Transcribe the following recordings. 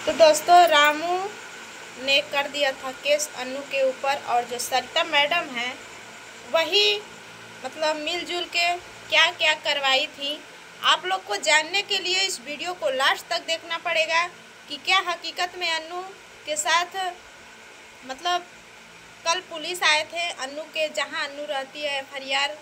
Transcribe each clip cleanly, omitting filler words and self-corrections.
तो दोस्तों रामू ने कर दिया था केस अन्नू के ऊपर, और जो सरिता मैडम है वही मतलब मिलजुल के क्या क्या करवाई थी। आप लोग को जानने के लिए इस वीडियो को लास्ट तक देखना पड़ेगा कि क्या हकीकत में अन्नू के साथ मतलब कल पुलिस आए थे अन्नू के जहां अन्नू रहती है एफआईआर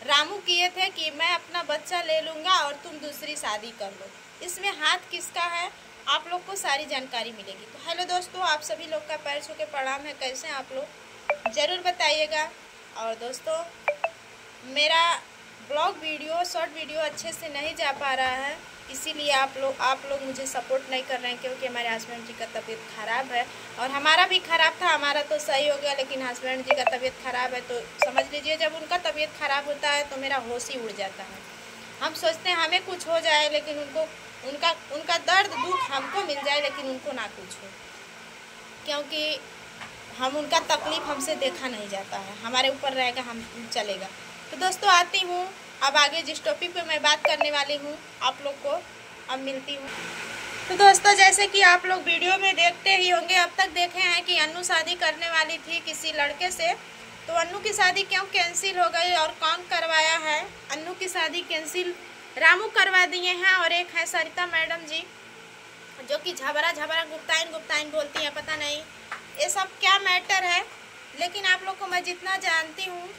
रामू किए थे कि मैं अपना बच्चा ले लूँगा और तुम दूसरी शादी कर लो। इसमें हाथ किसका है आप लोग को सारी जानकारी मिलेगी। तो हेलो दोस्तों, आप सभी लोग का पैर छू के प्रणाम है। कैसे हैं आप लोग ज़रूर बताइएगा। और दोस्तों मेरा ब्लॉग वीडियो शॉर्ट वीडियो अच्छे से नहीं जा पा रहा है, इसीलिए आप लोग मुझे सपोर्ट नहीं कर रहे हैं, क्योंकि हमारे हस्बैंड जी का तबीयत ख़राब है और हमारा भी ख़राब था। हमारा तो सही हो गया, लेकिन हस्बैंड जी का तबीयत ख़राब है। तो समझ लीजिए जब उनका तबीयत ख़राब होता है तो मेरा होश ही उड़ जाता है। हम सोचते हैं हमें कुछ हो जाए, लेकिन उनका दर्द दुख हमको मिल जाए, लेकिन उनको ना कुछ हो, क्योंकि हम उनका तकलीफ़ हमसे देखा नहीं जाता है। हमारे ऊपर रहेगा हम चलेगा। तो दोस्तों आती हूँ अब आगे जिस टॉपिक पे मैं बात करने वाली हूँ आप लोग को अब मिलती हूँ। तो दोस्तों जैसे कि आप लोग वीडियो में देखते ही होंगे, अब तक देखे हैं कि अन्नू शादी करने वाली थी किसी लड़के से। तो अन्नू की शादी क्यों कैंसिल हो गई और कौन करवाया है? अन्नू की शादी कैंसिल रामू करवा दिए हैं, और एक है सरिता मैडम जी जो कि झबरा गुप्ताइन बोलती हैं। पता नहीं ये सब क्या मैटर है, लेकिन आप लोग को मैं जितना जानती हूँ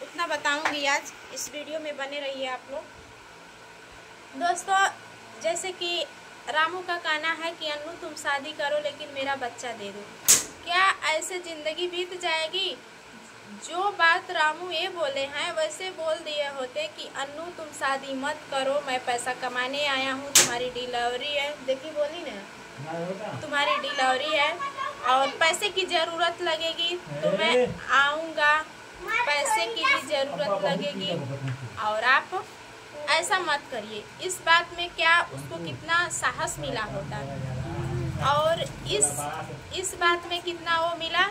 उतना बताऊंगी आज। इस वीडियो में बने रहिए आप लोग। दोस्तों जैसे कि रामू का कहना है कि अन्नू तुम शादी करो लेकिन मेरा बच्चा दे दो। क्या ऐसे ज़िंदगी बीत जाएगी? जो बात रामू ये बोले हैं वैसे बोल दिए होते कि अन्नू तुम शादी मत करो, मैं पैसा कमाने आया हूँ, तुम्हारी डिलीवरी है। देखिए बोली ना, तुम्हारी डिलीवरी है और पैसे की ज़रूरत लगेगी तो मैं आऊँगा, पैसे की भी ज़रूरत लगेगी और आप ऐसा मत करिए। इस बात में क्या उसको कितना साहस मिला होता, और इस बात में कितना वो मिला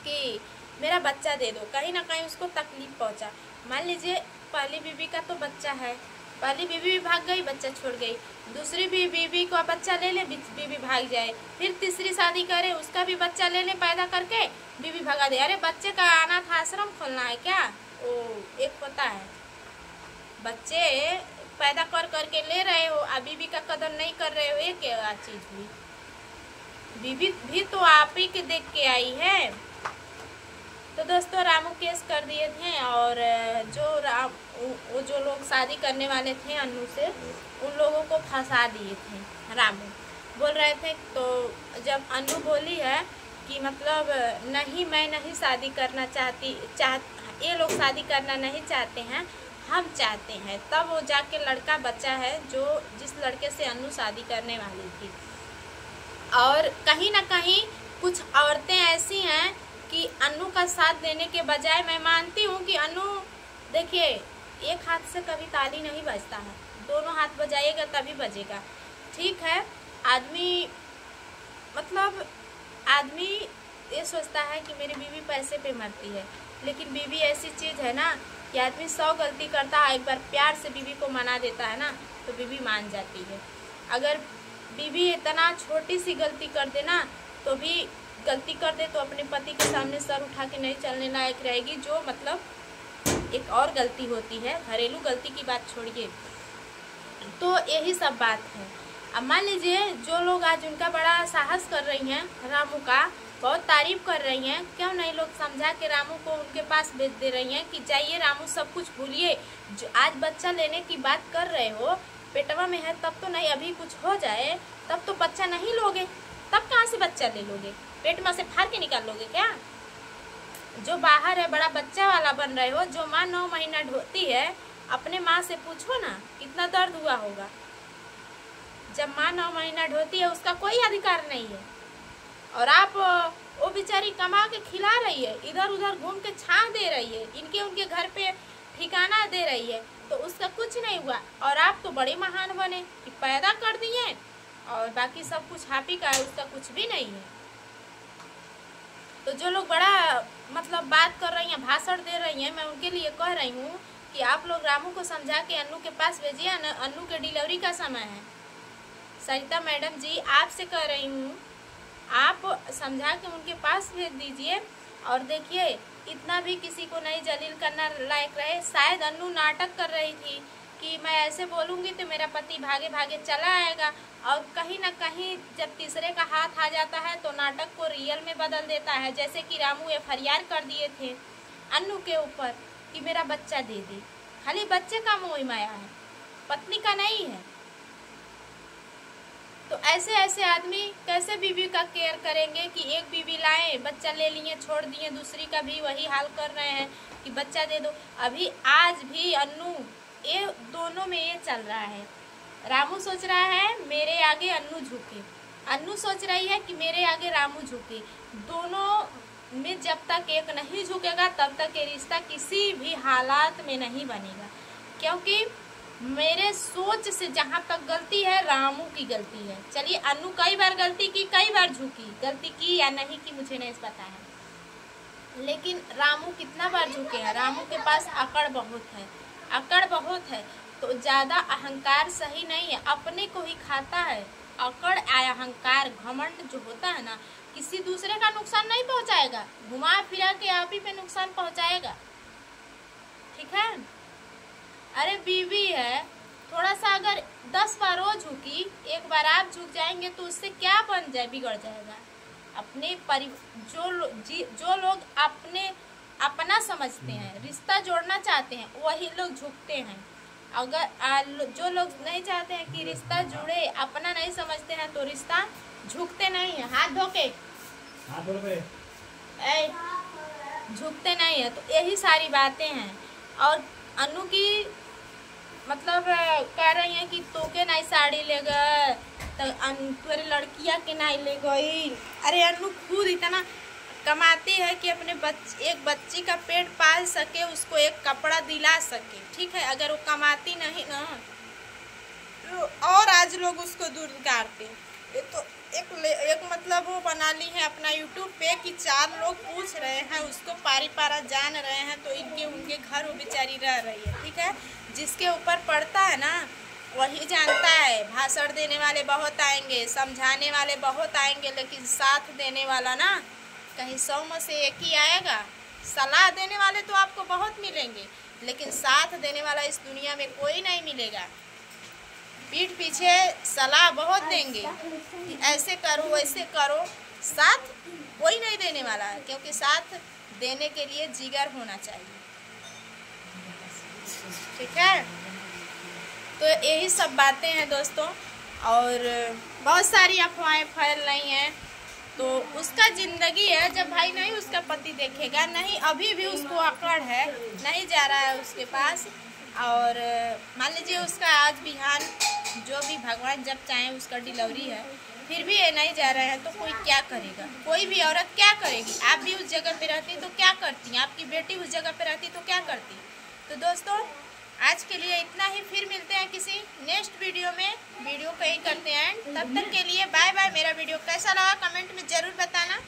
कि मेरा बच्चा दे दो। कहीं ना कहीं उसको तकलीफ पहुंचा। मान लीजिए पहली बीवी का तो बच्चा है, पहली बीवी भी भाग गई, बच्चा छोड़ गई, दूसरी भी बीवी का बच्चा ले ले, बीवी भाग जाए, फिर तीसरी शादी करे, उसका भी बच्चा ले ले पैदा करके, बीवी भगा दे। अरे बच्चे का अनाथ आश्रम खोलना है क्या? ओ एक होता है बच्चे पैदा कर करके ले रहे हो, अब बीवी का कदर नहीं कर रहे हो, ये क्या चीज़ हुई? बीवी भी तो आप ही के देख के आई है। तो दोस्तों रामू केस कर दिए थे, और जो लोग शादी करने वाले थे अन्नू से, उन लोगों को फंसा दिए थे। रामू बोल रहे थे, तो जब अन्नू बोली है कि मतलब नहीं मैं नहीं शादी करना ये लोग शादी करना नहीं चाहते हैं, हम चाहते हैं, तब वो जाके लड़का बच्चा है जिस लड़के से अन्नू शादी करने वाली थी। और कहीं ना कहीं कुछ औरतें ऐसी हैं कि अन्नू का साथ देने के बजाय, मैं मानती हूँ कि अन्नू देखिए एक हाथ से कभी ताली नहीं बजता है, दोनों हाथ बजाइएगा तभी बजेगा। ठीक है, आदमी ये सोचता है कि मेरी बीवी पैसे पे मरती है, लेकिन बीवी ऐसी चीज़ है ना कि आदमी 100 गलती करता है, एक बार प्यार से बीवी को मना देता है ना तो बीवी मान जाती है। अगर बीवी इतना छोटी सी गलती कर दे ना, तो भी गलती कर दे तो अपने पति के सामने सर उठा के नहीं चलने लायक रहेगी, जो मतलब एक और गलती होती है, घरेलू गलती की बात छोड़िए। तो यही सब बात है। अब मान लीजिए जो लोग आज उनका बड़ा साहस कर रही हैं, रामू का बहुत तारीफ कर रही हैं, क्यों नहीं लोग समझा के रामू को उनके पास भेज दे रही हैं कि जाइए रामू सब कुछ भूलिए, जो आज बच्चा लेने की बात कर रहे हो, पेटवा में है तब तो नहीं, अभी कुछ हो जाए तब तो बच्चा नहीं लोगे, तब कहाँ से बच्चा ले लोगे? पेट में से फाड़ के निकाल लोगे क्या? जो बाहर है बड़ा बच्चा वाला बन रहे हो, जो माँ 9 महीना ढोती है, अपने माँ से पूछो ना कितना दर्द हुआ होगा। जब माँ 9 महीना ढोती है उसका कोई अधिकार नहीं है, और आप वो बेचारी कमा के खिला रही है, इधर उधर घूम के छाँव दे रही है, इनके उनके घर पे ठिकाना दे रही है, तो उसका कुछ नहीं हुआ। और आप तो बड़े महान बने कि पैदा कर दिए और बाकी सब कुछ आप ही का है, उसका कुछ भी नहीं है। तो जो लोग बड़ा मतलब बात कर रही हैं, भाषण दे रही हैं, मैं उनके लिए कह रही हूँ कि आप लोग रामू को समझा के अन्नू के पास भेजिए। अन्नू के डिलीवरी का समय है, सरिता मैडम जी, आपसे कह रही हूँ, आप समझा के उनके पास भेज दीजिए। और देखिए, इतना भी किसी को नहीं जलील करना लायक रहे। शायद अन्नू नाटक कर रही थी कि मैं ऐसे बोलूँगी तो मेरा पति भागे भागे चला आएगा, और कहीं ना कहीं जब तीसरे का हाथ आ जाता है तो नाटक को रियल में बदल देता है। जैसे कि रामू FIR कर दिए थे अन्नू के ऊपर कि मेरा बच्चा दे दे। खाली बच्चे का मोह माया है, पत्नी का नहीं है। तो ऐसे आदमी कैसे बीवी का केयर करेंगे कि एक बीवी लाए, बच्चा ले लिए, छोड़ दिए, दूसरी का भी वही हाल कर रहे हैं कि बच्चा दे दो। अभी आज भी अन्नू, ये दोनों में ये चल रहा है। रामू सोच रहा है मेरे आगे अन्नू झुके, अन्नू सोच रही है कि मेरे आगे रामू झुके। दोनों में जब तक एक नहीं झुकेगा तब तक ये रिश्ता किसी भी हालात में नहीं बनेगा। क्योंकि मेरे सोच से जहाँ तक गलती है, रामू की गलती है। चलिए, अन्नू कई बार गलती की, कई बार झुकी, गलती की या नहीं की मुझे नहीं पता है, लेकिन रामू कितना बार झुके हैं। रामू के पास अकड़ बहुत है, अकड़ बहुत है। तो ज़्यादा अहंकार सही नहीं है, अपने को ही खाता है। अकड़ अहंकार घमंड जो होता है ना, किसी दूसरे का नुकसान नहीं पहुंचाएगा, घुमा फिरा के आप ही पे नुकसान पहुंचाएगा। ठीक है, अरे बीवी है, थोड़ा सा अगर 10 बार वो झुकी, एक बार आप झुक जाएंगे तो उससे क्या बन जाए, बिगड़ जाएगा। अपने जो लोग अपना समझते हैं, रिश्ता जोड़ना चाहते हैं, वही लोग झुकते हैं। अगर जो लोग नहीं चाहते हैं कि रिश्ता जुड़े, अपना नहीं समझते हैं, तो रिश्ता झुकते नहीं है। हाथ धो के झुकते नहीं है। तो यही सारी बातें हैं। और अन्नू की मतलब कह रही हैं कि तोके नहीं साड़ी ले गए तो तुम्हारी लड़कियाँ के नहीं ले गई। अरे अन्नू खुद इतना कमाती है कि अपने एक बच्ची का पेट पाल सके, उसको एक कपड़ा दिला सके। ठीक है, अगर वो कमाती नहीं ना तो और आज लोग उसको दूर करते। ये तो एक मतलब वो बना ली है अपना यूट्यूब पे कि 4 लोग पूछ रहे हैं उसको, पारी पारा जान रहे हैं, तो उनके घर वो बेचारी रह रही है। ठीक है, जिसके ऊपर पड़ता है ना वही जानता है। भाषण देने वाले बहुत आएंगे, समझाने वाले बहुत आएंगे, लेकिन साथ देने वाला ना कहीं 100 में से एक ही आएगा। सलाह देने वाले तो आपको बहुत मिलेंगे, लेकिन साथ देने वाला इस दुनिया में कोई नहीं मिलेगा। पीठ पीछे सलाह बहुत देंगे कि ऐसे करो वैसे करो, साथ कोई नहीं देने वाला है, क्योंकि साथ देने के लिए जिगर होना चाहिए। ठीक है, तो यही सब बातें हैं दोस्तों। और बहुत सारी अफवाहें फैल रही हैं। तो उसका ज़िंदगी है, जब भाई नहीं उसका पति देखेगा, नहीं अभी भी उसको अकड़ है, नहीं जा रहा है उसके पास। और मान लीजिए उसका आज बिहान जो भी भगवान जब चाहे उसका डिलीवरी है, फिर भी ये नहीं जा रहे हैं, तो कोई क्या करेगा? कोई भी औरत क्या करेगी? आप भी उस जगह पे रहती तो क्या करती? आपकी बेटी उस जगह पे रहती तो क्या करती? तो दोस्तों, आज के लिए इतना ही। फिर मिलते हैं किसी नेक्स्ट वीडियो में। वीडियो को ही करते हैं, तब तक के लिए बाय बाय। मेरा वीडियो कैसा लगा कमेंट में ज़रूर बताना।